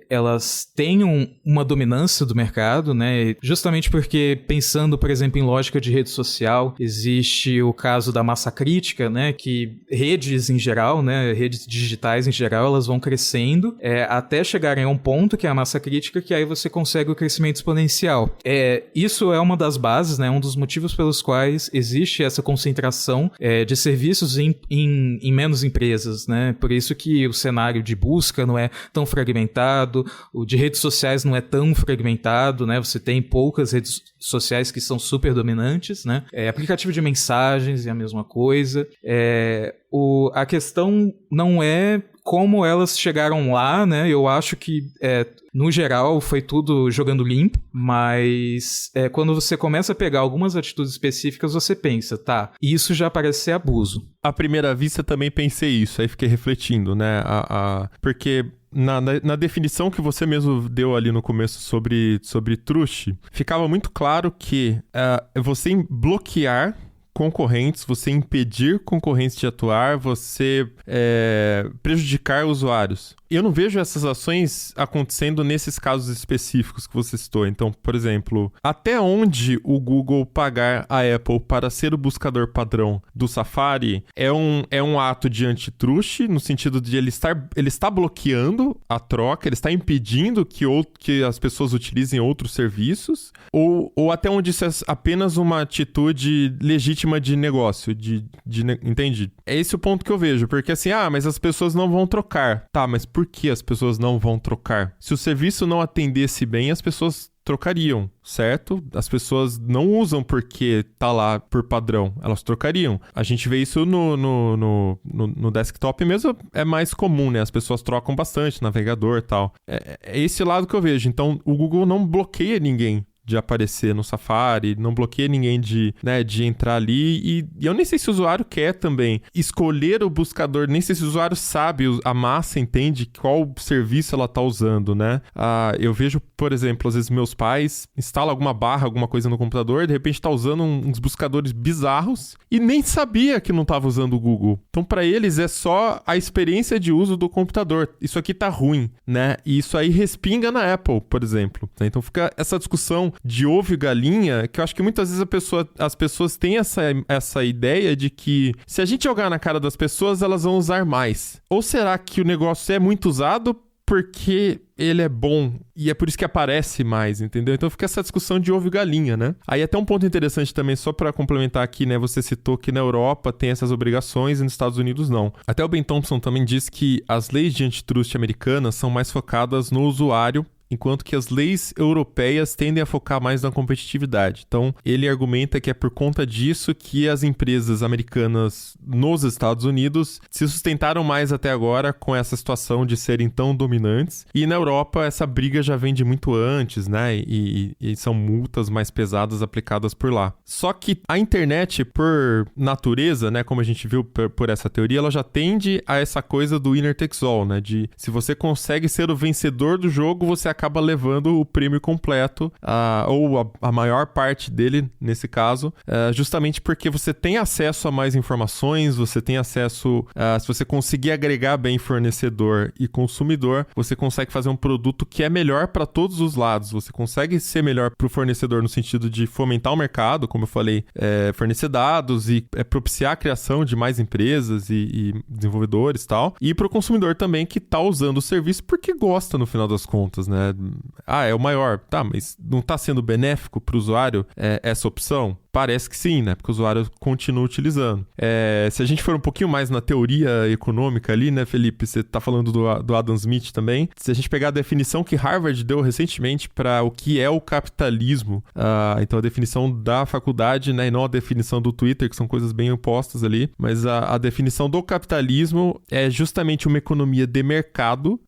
elas tenham uma dominância do mercado, né? Justamente porque, pensando, por exemplo, em lógica de rede social, existe o caso da massa crítica, né? Que redes em geral, né? Redes digitais em geral, elas vão crescendo até chegarem a um ponto que é a massa crítica, que aí você consegue o crescimento exponencial. Isso é uma das bases, né? Um dos motivos pelos quais existe essa concentração de serviços em menos empresas, né? Por isso que o cenário de busca não é tão fragmentado, o de redes sociais não é tão fragmentado, né? Você tem poucas redes sociais que são super dominantes, né? Aplicativo de mensagens é a mesma coisa. A questão não é como elas chegaram lá, né? Eu acho que, no geral, foi tudo jogando limpo, mas quando você começa a pegar algumas atitudes específicas, você pensa, tá, isso já parece ser abuso. À primeira vista, também pensei isso, aí fiquei refletindo, né? Porque na definição que você mesmo deu ali no começo sobre truste, ficava muito claro que você bloquear concorrentes, você impedir concorrentes de atuar, você prejudicar usuários. Eu não vejo essas ações acontecendo nesses casos específicos que você citou. Então, por exemplo, até onde o Google pagar a Apple para ser o buscador padrão do Safari é um ato de antitruste, no sentido de ele está bloqueando a troca, ele está impedindo que as pessoas utilizem outros serviços, ou até onde isso é apenas uma atitude legítima de negócio, entende? É esse o ponto que eu vejo, porque assim, mas as pessoas não vão trocar. Tá, mas por que as pessoas não vão trocar? Se o serviço não atendesse bem, as pessoas trocariam, certo? As pessoas não usam porque tá lá por padrão, elas trocariam. A gente vê isso no desktop mesmo, é mais comum, né? As pessoas trocam bastante, navegador e tal. É esse lado que eu vejo. Então, o Google não bloqueia ninguém de aparecer no Safari, não bloqueia ninguém de entrar ali, e eu nem sei se o usuário quer também escolher o buscador, nem sei se o usuário sabe, a massa entende qual serviço ela tá usando, né? Eu vejo, por exemplo, às vezes meus pais instalam alguma barra, alguma coisa no computador, e de repente tá usando uns buscadores bizarros, e nem sabia que não tava usando o Google. Então, para eles, é só a experiência de uso do computador. Isso aqui tá ruim, né? E isso aí respinga na Apple, por exemplo. Então, fica essa discussão de ovo e galinha, que eu acho que muitas vezes as pessoas têm essa ideia de que se a gente jogar na cara das pessoas, elas vão usar mais. Ou será que o negócio é muito usado porque ele é bom e é por isso que aparece mais, entendeu? Então fica essa discussão de ovo e galinha, né? Aí até um ponto interessante também, só pra complementar aqui, né? Você citou que na Europa tem essas obrigações e nos Estados Unidos não. Até o Ben Thompson também diz que as leis de antitrust americanas são mais focadas no usuário, enquanto que as leis europeias tendem a focar mais na competitividade. Então, ele argumenta que é por conta disso que as empresas americanas nos Estados Unidos se sustentaram mais até agora com essa situação de serem tão dominantes. E na Europa, essa briga já vem de muito antes, né? E são multas mais pesadas aplicadas por lá. Só que a internet, por natureza, né? Como a gente viu por essa teoria, ela já tende a essa coisa do winner takes all, né? De se você consegue ser o vencedor do jogo, você acaba levando o prêmio completo, ou a maior parte dele, nesse caso, justamente porque você tem acesso a mais informações, você tem acesso, se você conseguir agregar bem fornecedor e consumidor, você consegue fazer um produto que é melhor para todos os lados. Você consegue ser melhor para o fornecedor no sentido de fomentar o mercado, como eu falei, fornecer dados e propiciar a criação de mais empresas e desenvolvedores e tal. E para o consumidor também, que está usando o serviço porque gosta, no final das contas, né? É o maior. Tá, mas não está sendo benéfico para o usuário essa opção? Parece que sim, né? Porque o usuário continua utilizando. Se a gente for um pouquinho mais na teoria econômica ali, né, Felipe? Você tá falando do Adam Smith também. Se a gente pegar a definição que Harvard deu recentemente para o que é o capitalismo, então a definição da faculdade, né, e não a definição do Twitter, que são coisas bem opostas ali, mas a definição do capitalismo é justamente uma economia de mercado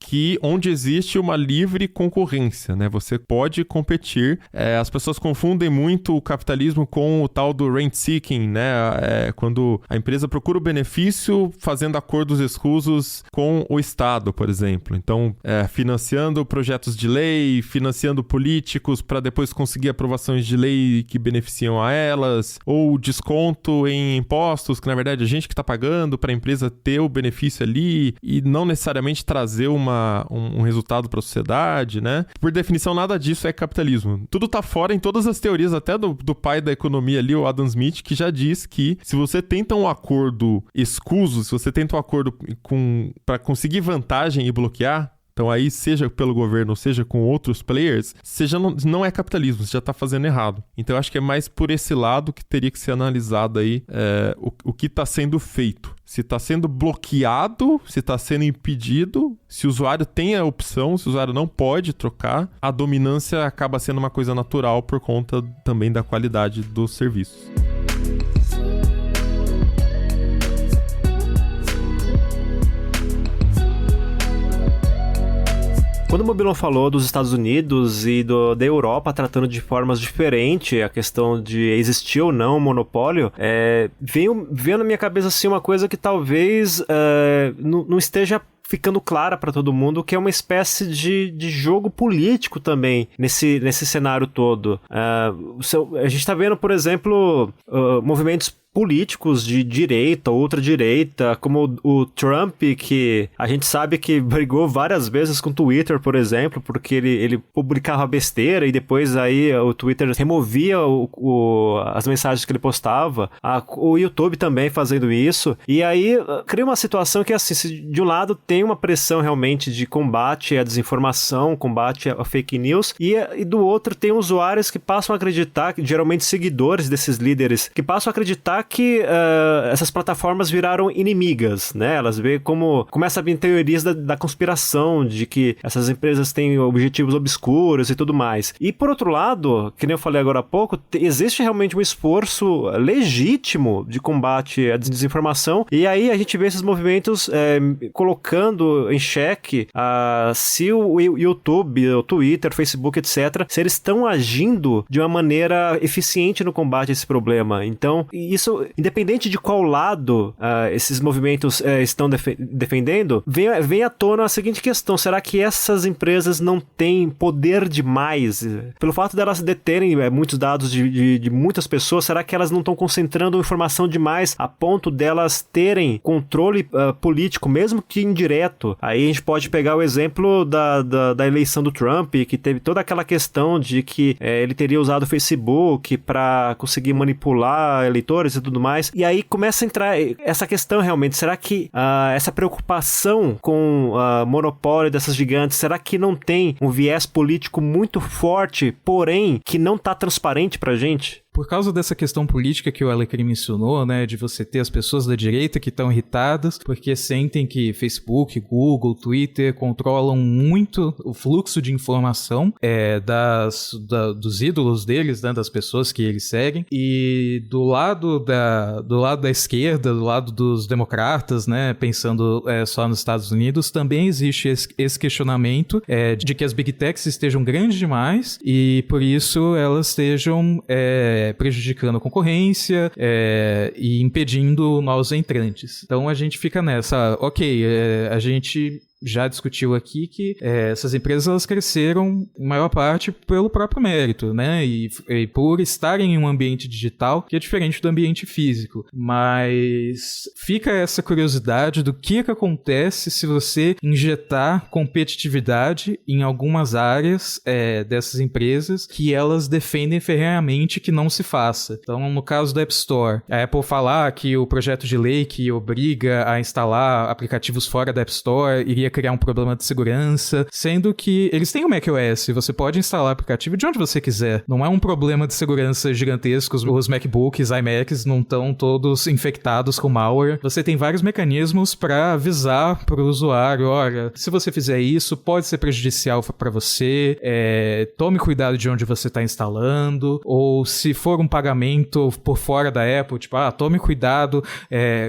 onde existe uma livre concorrência, né? Você pode competir. As pessoas confundem muito o capitalismo com o tal do rent-seeking, né? Quando a empresa procura o benefício fazendo acordos escusos com o Estado, por exemplo. Então, financiando projetos de lei, financiando políticos para depois conseguir aprovações de lei que beneficiam a elas, ou desconto em impostos, que na verdade é a gente que está pagando para a empresa ter o benefício ali e não necessariamente trazer um resultado para a sociedade, né? Por definição, nada disso é capitalismo. Tudo tá fora em todas as teorias, até do pai da economia ali, o Adam Smith, que já diz que se você tenta um acordo escuso, se você tenta um acordo para conseguir vantagem e bloquear, então aí seja pelo governo, seja com outros players, não é capitalismo, você já está fazendo errado. Então eu acho que é mais por esse lado que teria que ser analisado aí o que está sendo feito. Se está sendo bloqueado, se está sendo impedido, se o usuário tem a opção, se o usuário não pode trocar, a dominância acaba sendo uma coisa natural por conta também da qualidade dos serviços. Quando o Mobilon falou dos Estados Unidos e da Europa tratando de formas diferentes a questão de existir ou não um monopólio, veio na minha cabeça assim, uma coisa que talvez não esteja ficando clara para todo mundo, que é uma espécie de jogo político também nesse cenário todo. A gente está vendo, por exemplo, movimentos políticos de direita ou ultradireita, como o Trump, que a gente sabe que brigou várias vezes com o Twitter, por exemplo, porque ele publicava besteira e depois aí o Twitter removia as mensagens que ele postava. O YouTube também fazendo isso. E aí cria uma situação que, assim, de um lado tem uma pressão realmente de combate à desinformação, combate à fake news, e do outro tem usuários que passam a acreditar, geralmente seguidores desses líderes, que passam a acreditar que essas plataformas viraram inimigas, né? Elas veem como... Começa a vir teorias da conspiração, de que essas empresas têm objetivos obscuros e tudo mais. E, por outro lado, que nem eu falei agora há pouco, existe realmente um esforço legítimo de combate à desinformação, e aí a gente vê esses movimentos colocando em xeque se o YouTube, o Twitter, o Facebook, etc., se eles estão agindo de uma maneira eficiente no combate a esse problema. Então, isso, independente de qual lado esses movimentos estão defendendo, vem à tona a seguinte questão: será que essas empresas não têm poder demais? Pelo fato delas deterem muitos dados de muitas pessoas, será que elas não estão concentrando informação demais a ponto delas terem controle político, mesmo que indireto? Aí a gente pode pegar o exemplo da eleição do Trump, que teve toda aquela questão de que ele teria usado o Facebook para conseguir manipular eleitores e tudo mais. E aí começa a entrar essa questão realmente: será que essa preocupação com o monopólio dessas gigantes, será que não tem um viés político muito forte, porém que não está transparente pra gente? Por causa dessa questão política que o Alecrim mencionou, né, de você ter as pessoas da direita que estão irritadas porque sentem que Facebook, Google, Twitter controlam muito o fluxo de informação dos ídolos deles, né, das pessoas que eles seguem, e do lado da esquerda, do lado dos democratas, né, pensando só nos Estados Unidos, também existe esse questionamento de que as Big Techs estejam grandes demais e por isso elas estejam prejudicando a concorrência e impedindo novos entrantes. Então a gente fica nessa, a gente já discutiu aqui que essas empresas elas cresceram em maior parte pelo próprio mérito, né? E por estarem em um ambiente digital que é diferente do ambiente físico. Mas fica essa curiosidade do que acontece se você injetar competitividade em algumas áreas dessas empresas que elas defendem ferrenhamente que não se faça. Então, no caso da App Store, a Apple falar que o projeto de lei que obriga a instalar aplicativos fora da App Store iria criar um problema de segurança, sendo que eles têm o macOS, você pode instalar o aplicativo de onde você quiser. Não é um problema de segurança gigantesco, os MacBooks, iMacs não estão todos infectados com malware. Você tem vários mecanismos para avisar para o usuário, olha, se você fizer isso, pode ser prejudicial para você, tome cuidado de onde você está instalando, ou se for um pagamento por fora da Apple, tipo, tome cuidado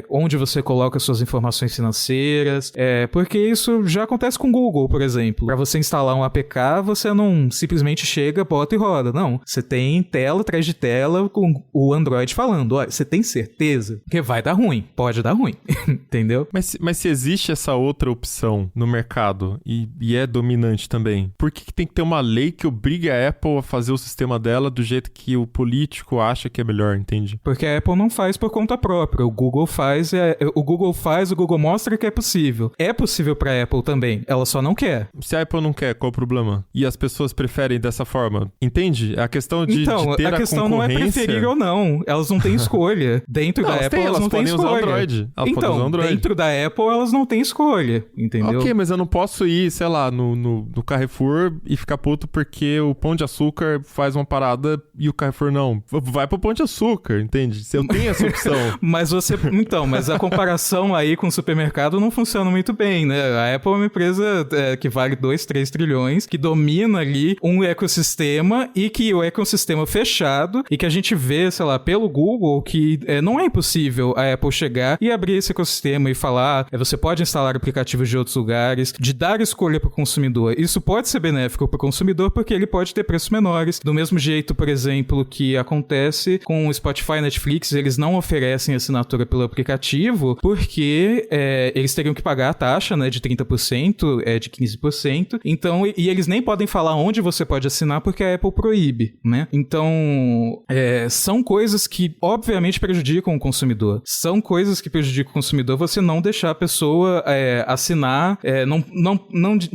onde você coloca suas informações financeiras, porque isso já acontece com o Google, por exemplo. Para você instalar um APK, você não simplesmente chega, bota e roda. Não. Você tem tela atrás de tela com o Android falando, olha, você tem certeza? Porque vai dar ruim. Pode dar ruim. Entendeu? Mas se existe essa outra opção no mercado e é dominante também, por que tem que ter uma lei que obrigue a Apple a fazer o sistema dela do jeito que o político acha que é melhor, entende? Porque a Apple não faz por conta própria. O Google faz, o Google mostra que é possível. É possível pra Apple também, ela só não quer. Se a Apple não quer, qual o problema? E as pessoas preferem dessa forma, entende? A questão de ter a concorrência... a questão não é preferir ou não, elas não têm escolha. Dentro da Apple elas não têm escolha. Android. Então, dentro da Apple elas não têm escolha, entendeu? Ok, mas eu não posso ir, sei lá, no Carrefour e ficar puto porque o Pão de Açúcar faz uma parada e o Carrefour não. Vai pro Pão de Açúcar, entende? Se eu tenho essa opção. Mas a comparação aí com o supermercado não funciona muito bem, né? A Apple é uma empresa que vale 2, 3 trilhões, que domina ali um ecossistema e que o ecossistema fechado e que a gente vê, sei lá, pelo Google que não é impossível a Apple chegar e abrir esse ecossistema e falar, você pode instalar aplicativos de outros lugares, de dar escolha para o consumidor. Isso pode ser benéfico para o consumidor porque ele pode ter preços menores. Do mesmo jeito, por exemplo, que acontece com o Spotify e Netflix, eles não oferecem assinatura pelo aplicativo porque eles teriam que pagar a taxa, né, de 30%, de 15%. Então, e eles nem podem falar onde você pode assinar porque a Apple proíbe, né? Então, são coisas que obviamente prejudicam o consumidor. São coisas que prejudicam o consumidor você não deixar a pessoa assinar, não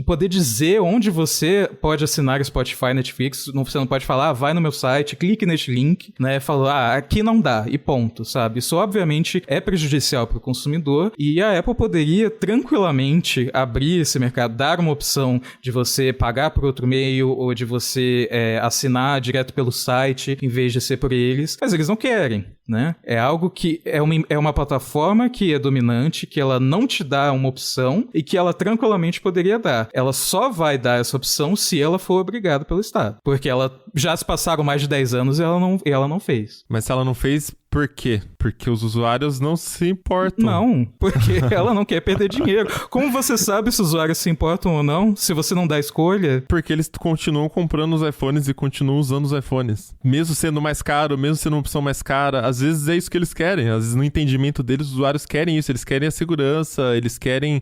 poder dizer onde você pode assinar Spotify, Netflix. Você não pode falar, vai no meu site, clique neste link, né? Falar, aqui não dá, e ponto, sabe? Isso obviamente é prejudicial para o consumidor e a Apple poderia tranquilamente abrir esse mercado, dar uma opção de você pagar por outro meio ou de você assinar direto pelo site em vez de ser por eles, mas eles não querem. né? É algo que é uma plataforma que é dominante, que ela não te dá uma opção e que ela tranquilamente poderia dar. Ela só vai dar essa opção se ela for obrigada pelo Estado. Porque ela já se passaram mais de 10 anos e ela não fez. Mas se ela não fez, por quê? Porque os usuários não se importam. Não, porque ela não quer perder dinheiro. Como você sabe se os usuários se importam ou não, se você não dá escolha? Porque eles continuam comprando os iPhones e continuam usando os iPhones. Mesmo sendo mais caro, mesmo sendo uma opção mais cara, às vezes é isso que eles querem. Às vezes no entendimento deles, os usuários querem isso. Eles querem a segurança, eles querem...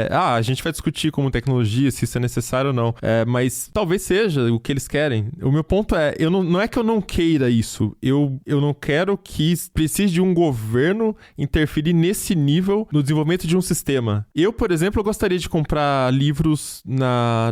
a gente vai discutir como tecnologia, se isso é necessário ou não. Mas talvez seja o que eles querem. O meu ponto é, não é que eu não queira isso. Eu não quero que precise de um governo interferir nesse nível no desenvolvimento de um sistema. Eu, por exemplo, gostaria de comprar livros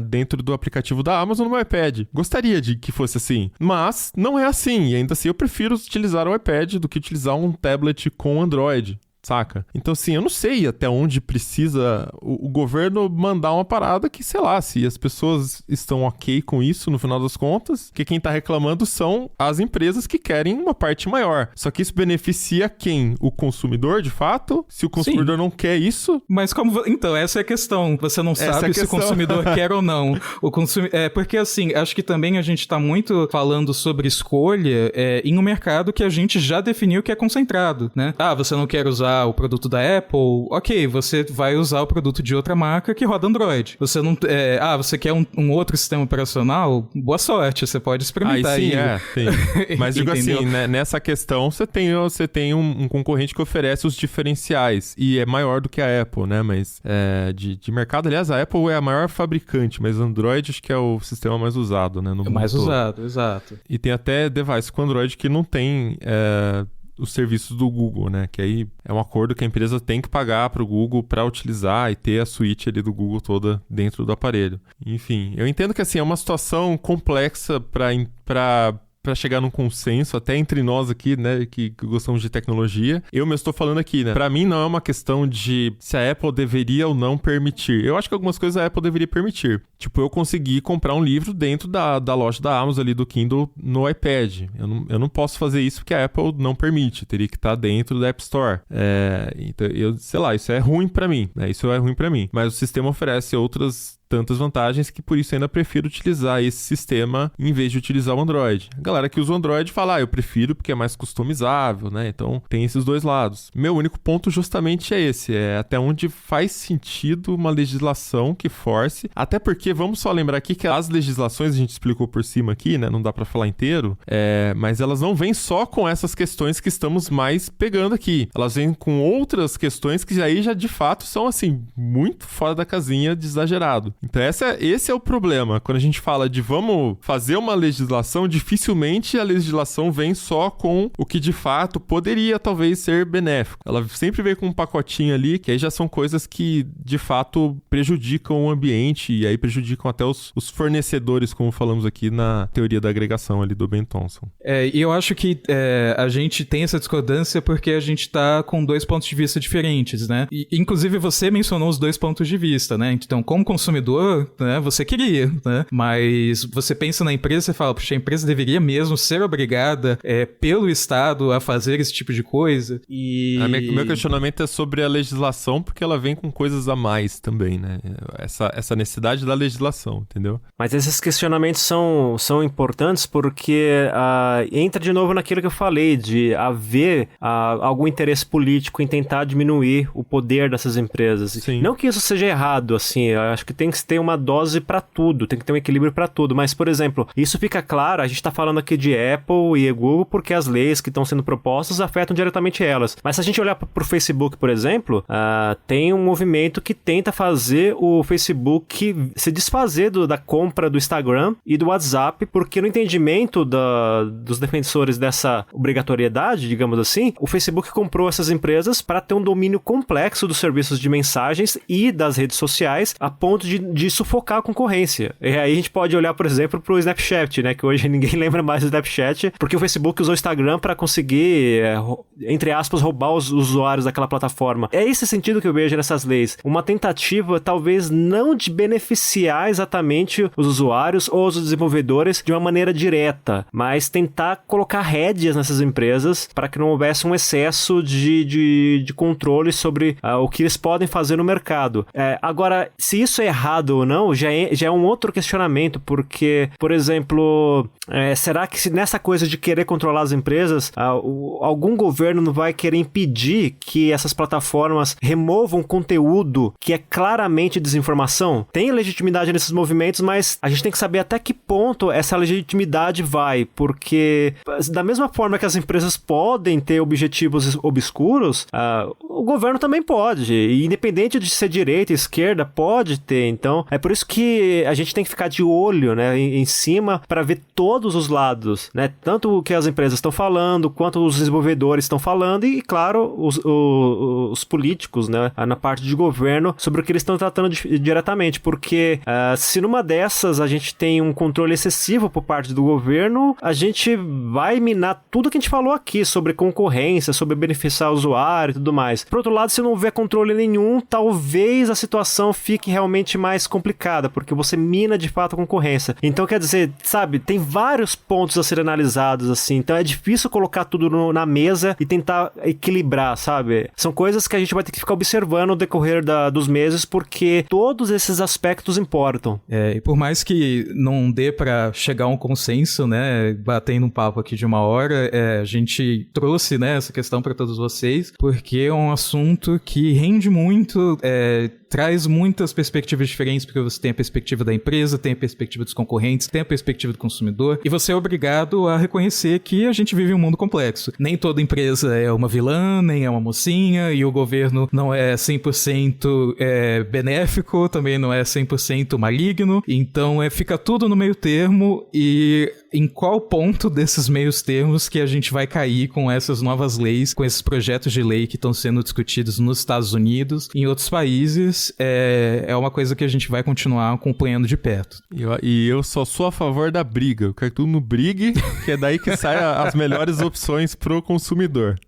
dentro do aplicativo da Amazon no meu iPad. Gostaria de que fosse assim. Mas não é assim. E ainda assim eu prefiro utilizar o iPad do que utilizar um tablet com Android. Saca? Então, assim, eu não sei até onde precisa o governo mandar uma parada que, sei lá, se as pessoas estão ok com isso, no final das contas, que quem tá reclamando são as empresas que querem uma parte maior. Só que isso beneficia quem? O consumidor, de fato? Se o consumidor não quer isso... Mas como... Então, essa é a questão. Você não sabe se o consumidor quer ou não. Porque, assim, acho que também a gente tá muito falando sobre escolha em um mercado que a gente já definiu que é concentrado, né? Você não quer usar o produto da Apple, ok, você vai usar o produto de outra marca que roda Android. Você não... você quer um outro sistema operacional? Boa sorte, você pode experimentar aí. Sim. Mas digo assim, né, nessa questão, você tem um concorrente que oferece os diferenciais e é maior do que a Apple, né? Mas de mercado, aliás, a Apple é a maior fabricante, mas Android acho que é o sistema mais usado, né? No mundo mais todo. usado, exato. E tem até device com Android que não tem... os serviços do Google, né? Que aí é um acordo que a empresa tem que pagar para o Google para utilizar e ter a suíte ali do Google toda dentro do aparelho. Enfim, eu entendo que assim é uma situação complexa para chegar num consenso, até entre nós aqui, né, que gostamos de tecnologia. Eu mesmo estou falando aqui, né? Pra mim não é uma questão de se a Apple deveria ou não permitir. Eu acho que algumas coisas a Apple deveria permitir. Tipo, eu consegui comprar um livro dentro da loja da Amazon ali do Kindle no iPad. Eu não posso fazer isso porque a Apple não permite. Teria que estar dentro da App Store. Então, sei lá, isso é ruim pra mim, né? Isso é ruim pra mim. Mas o sistema oferece outras tantas vantagens que por isso ainda prefiro utilizar esse sistema em vez de utilizar o Android. A galera que usa o Android fala, eu prefiro porque é mais customizável, né? Então tem esses dois lados. Meu único ponto justamente é esse, até onde faz sentido uma legislação que force, até porque vamos só lembrar aqui que as legislações a gente explicou por cima aqui, né? Não dá pra falar inteiro, mas elas não vêm só com essas questões que estamos mais pegando aqui. Elas vêm com outras questões que aí já de fato são assim, muito fora da casinha de exagerado. Então esse é o problema. Quando a gente fala de vamos fazer uma legislação, dificilmente a legislação vem só com o que de fato poderia talvez ser benéfico. Ela sempre vem com um pacotinho ali, que aí já são coisas que de fato prejudicam o ambiente e aí prejudicam até os fornecedores, como falamos aqui na teoria da agregação ali do Ben Thompson. E eu acho que a gente tem essa discordância porque a gente tá com dois pontos de vista diferentes, né? E, inclusive você mencionou os dois pontos de vista, né? Então, como consumidor, né, você queria, né? Mas você pensa na empresa e fala, puxa, a empresa deveria mesmo ser obrigada pelo Estado a fazer esse tipo de coisa. E... O meu questionamento é sobre a legislação, porque ela vem com coisas a mais também, né? Essa necessidade da legislação, entendeu? Mas esses questionamentos são importantes porque entra de novo naquilo que eu falei, de haver algum interesse político em tentar diminuir o poder dessas empresas. Sim. Não que isso seja errado, assim, eu acho que tem que ter uma dose pra tudo, tem que ter um equilíbrio pra tudo, mas, por exemplo, isso fica claro, a gente tá falando aqui de Apple e Google porque as leis que estão sendo propostas afetam diretamente elas. Mas se a gente olhar pro Facebook, por exemplo, tem um movimento que tenta fazer o Facebook se desfazer da compra do Instagram e do WhatsApp, porque no entendimento dos defensores dessa obrigatoriedade, digamos assim, o Facebook comprou essas empresas para ter um domínio complexo dos serviços de mensagens e das redes sociais, a ponto de de sufocar a concorrência. E aí a gente pode olhar, por exemplo, pro Snapchat, né? Que hoje ninguém lembra mais do Snapchat, porque o Facebook usou o Instagram para conseguir, entre aspas, roubar os usuários daquela plataforma. É esse sentido que eu vejo nessas leis. Uma tentativa, talvez, não de beneficiar exatamente os usuários ou os desenvolvedores de uma maneira direta, mas tentar colocar rédeas nessas empresas para que não houvesse um excesso de controle sobre o que eles podem fazer no mercado. Agora, se isso é errado ou não, já é um outro questionamento, porque, por exemplo, será que se nessa coisa de querer controlar as empresas, algum governo não vai querer impedir que essas plataformas removam conteúdo que é claramente desinformação? Tem legitimidade nesses movimentos, mas a gente tem que saber até que ponto essa legitimidade vai, porque da mesma forma que as empresas podem ter objetivos obscuros, o governo também pode, e independente de ser direita, esquerda, pode ter. Então, é por isso que a gente tem que ficar de olho, né, em cima para ver todos os lados, né, tanto o que as empresas estão falando, quanto os desenvolvedores estão falando e, claro, os políticos, né, na parte de governo, sobre o que eles estão tratando diretamente, porque se numa dessas a gente tem um controle excessivo por parte do governo, a gente vai minar tudo que a gente falou aqui sobre concorrência, sobre beneficiar o usuário e tudo mais. Por outro lado, se não houver controle nenhum, talvez a situação fique realmente mais complicada, porque você mina de fato a concorrência. Então, quer dizer, sabe, tem vários pontos a serem analisados, assim, então é difícil colocar tudo na mesa e tentar equilibrar, sabe? São coisas que a gente vai ter que ficar observando no decorrer dos meses, porque todos esses aspectos importam. E por mais que não dê pra chegar a um consenso, né, batendo um papo aqui de uma hora, a gente trouxe, né, essa questão pra todos vocês, porque é um assunto que rende muito, traz muitas perspectivas diferentes, porque você tem a perspectiva da empresa, tem a perspectiva dos concorrentes, tem a perspectiva do consumidor, e você é obrigado a reconhecer que a gente vive um mundo complexo. Nem toda empresa é uma vilã, nem é uma mocinha, e o governo não é 100% benéfico, também não é 100% maligno, então fica tudo no meio termo, e em qual ponto desses meios termos que a gente vai cair com essas novas leis, com esses projetos de lei que estão sendo discutidos nos Estados Unidos e em outros países, é uma coisa que a gente vai continuar acompanhando de perto. E eu só sou a favor da briga. Eu quero que todo mundo brigue, que é daí que saem as melhores opções pro consumidor.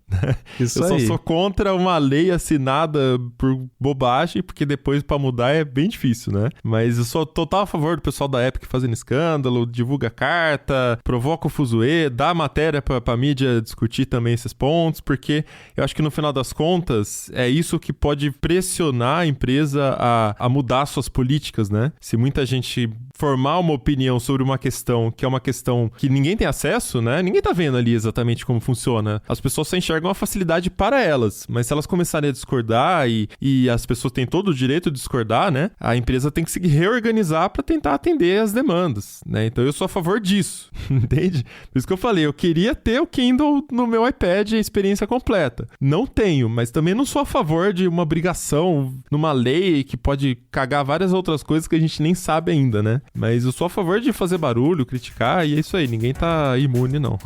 Isso eu aí. só sou contra uma lei assinada por bobagem, porque depois pra mudar é bem difícil, né? Mas eu sou total a favor do pessoal da Epic fazendo escândalo, divulga carta, provoca o fuzuê, dá matéria pra mídia discutir também esses pontos, porque eu acho que no final das contas é isso que pode pressionar a empresa a mudar suas políticas, né? Se muita gente formar uma opinião sobre uma questão que é uma questão que ninguém tem acesso, né? Ninguém tá vendo ali exatamente como funciona. As pessoas só enxergam a facilidade para elas, mas se elas começarem a discordar e as pessoas têm todo o direito de discordar, né? A empresa tem que se reorganizar para tentar atender as demandas, né? Então eu sou a favor disso, entende? Por isso que eu falei, eu queria ter o Kindle no meu iPad, a experiência completa. Não tenho, mas também não sou a favor de uma obrigação numa lei que pode cagar várias outras coisas que a gente nem sabe ainda, né? Mas eu sou a favor de fazer barulho, criticar, e é isso aí, ninguém tá imune, não.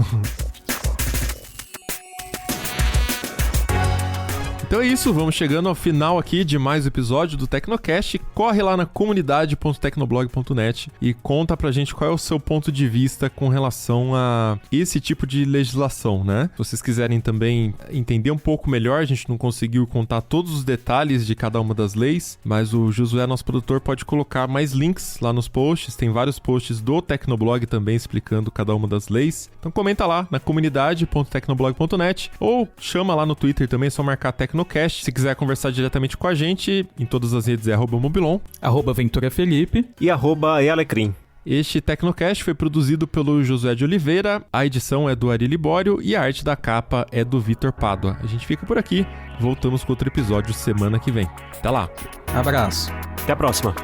Então é isso, vamos chegando ao final aqui de mais um episódio do Tecnocast. Corre lá na comunidade.tecnoblog.net e conta pra gente qual é o seu ponto de vista com relação a esse tipo de legislação, né? Se vocês quiserem também entender um pouco melhor, a gente não conseguiu contar todos os detalhes de cada uma das leis, mas o Josué, nosso produtor, pode colocar mais links lá nos posts. Tem vários posts do Tecnoblog também explicando cada uma das leis. Então comenta lá na comunidade.tecnoblog.net ou chama lá no Twitter também, é só marcar Tecnocast. Se quiser conversar diretamente com a gente, em todas as redes é @mobilon, @VenturaFelipe e @ealecrim. Este Tecnocast foi produzido pelo Josué de Oliveira, a edição é do Ari Libório e a arte da capa é do Vitor Pádua. A gente fica por aqui, voltamos com outro episódio semana que vem. Até lá! Abraço! Até a próxima!